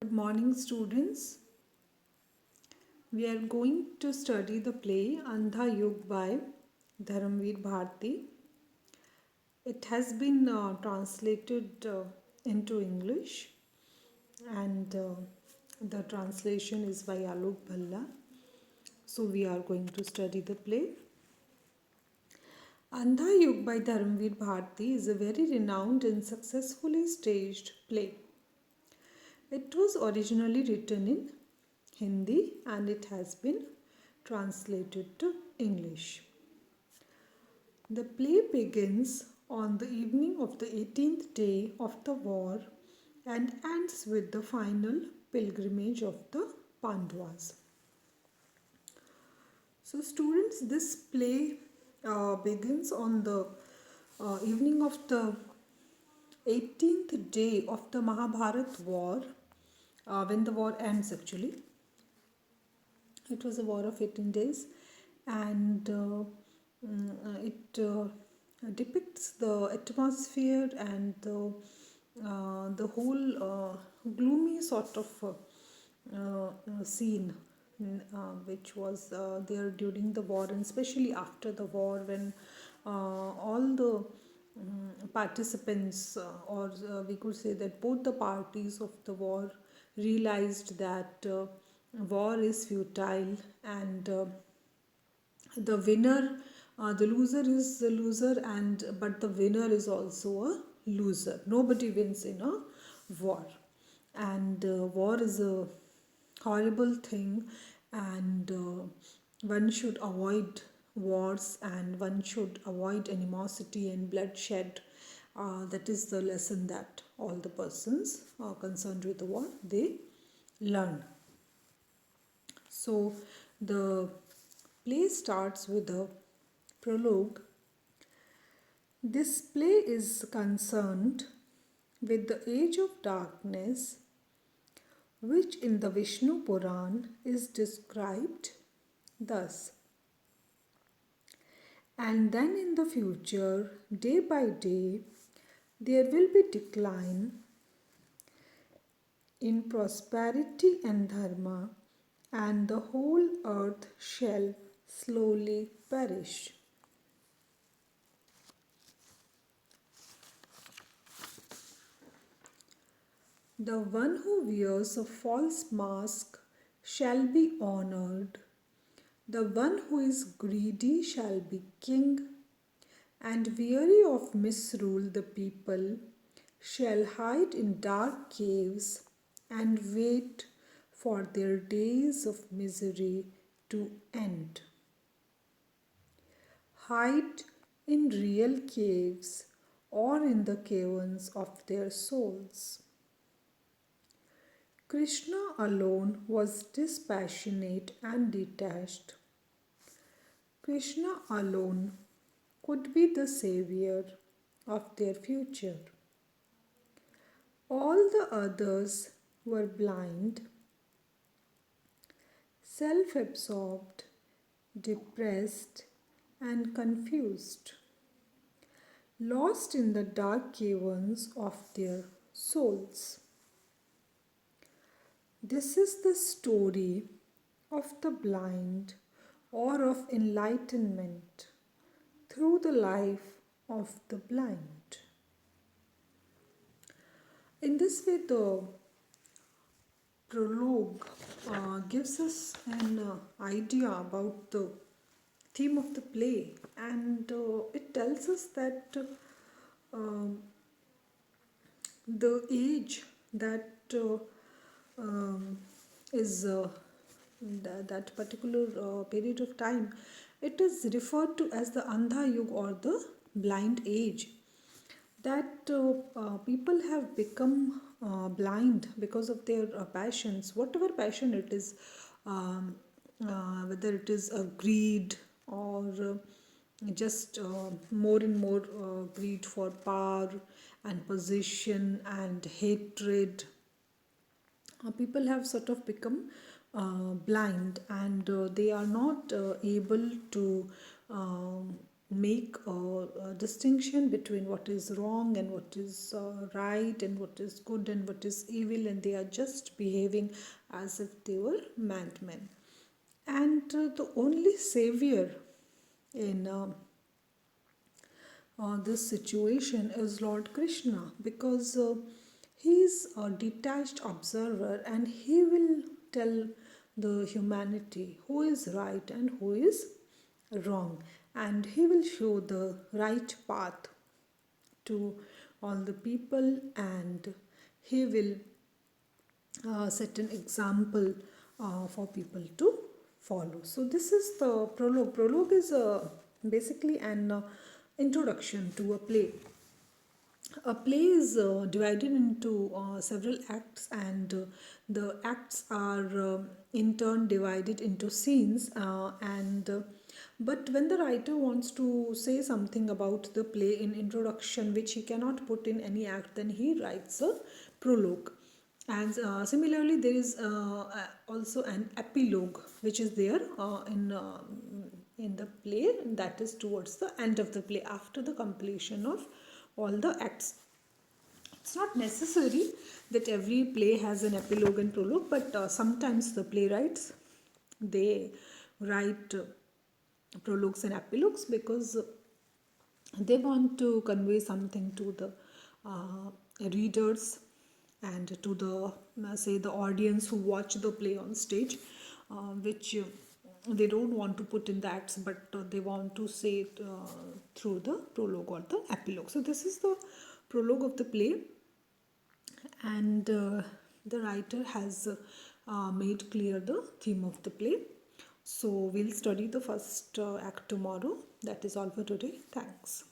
Good morning, students. We are going to study the play Andha Yug by Dharamveer Bharti. It has been translated into English, and the translation is by Alok Bhalla. So, we are going to study the play. Andha Yug by Dharamveer Bharti is a very renowned and successfully staged play. It was originally written in Hindi and it has been translated to English. The play begins on the evening of the 18th day of the war and ends with the final pilgrimage of the Pandavas. So, students, this play begins on the evening of the 18th day of the Mahabharat war, when the war ends actually. It was a war of 18 days, and it depicts the atmosphere and the whole gloomy sort of scene which was there during the war, and especially after the war, when all the participants, or we could say that both the parties of the war, realized that war is futile, and the winner, the loser is the loser, and but the winner is also a loser. Nobody wins in a war, and war is a horrible thing, and one should avoid wars, and one should avoid animosity and bloodshed. That is the lesson that all the persons concerned with the war, they learn. So the play starts with a prologue. This play is concerned with the age of darkness, which in the Vishnu Puran is described thus. And then in the future, day by day, there will be decline in prosperity and dharma, and the whole earth shall slowly perish. The one who wears a false mask shall be honored. The one who is greedy shall be king, and weary of misrule the people shall hide in dark caves and wait for their days of misery to end. Hide in real caves or in the caverns of their souls. Krishna alone was dispassionate and detached. Krishna alone could be the savior of their future. All the others were blind, self absorbed, depressed, and confused, lost in the dark caverns of their souls. This is the story of the blind or of enlightenment through the life of the blind. In this way, the prologue gives us an idea about the theme of the play, and it tells us that the age that is that particular period of time, it is referred to as the Andha Yug, or the blind age. That people have become blind because of their passions, whatever passion it is, whether it is a greed, or just more and more greed for power and position and hatred. People have sort of become blind, and they are not able to make a distinction between what is wrong and what is right, and what is good and what is evil, and they are just behaving as if they were madmen. And the only savior in this situation is Lord Krishna, because he is a detached observer and he will tell the humanity who is right and who is wrong, and he will show the right path to all the people, and he will set an example for people to follow. So this is the prologue. Prologue is basically an introduction to a play. A play is divided into several acts, and the acts are in turn divided into scenes. And But when the writer wants to say something about the play in introduction, which he cannot put in any act, then he writes a prologue. And similarly, there is also an epilogue, which is there in the play, that is towards the end of the play, after the completion of all the acts. It's not necessary that every play has an epilogue and prologue, but sometimes the playwrights, they write prologues and epilogues because they want to convey something to the readers and to the say the audience who watch the play on stage, which they don't want to put in the acts, but they want to say it through the prologue or the epilogue. So this is the prologue of the play, and the writer has made clear the theme of the play. So we'll study the first act tomorrow. That is all for today. Thanks.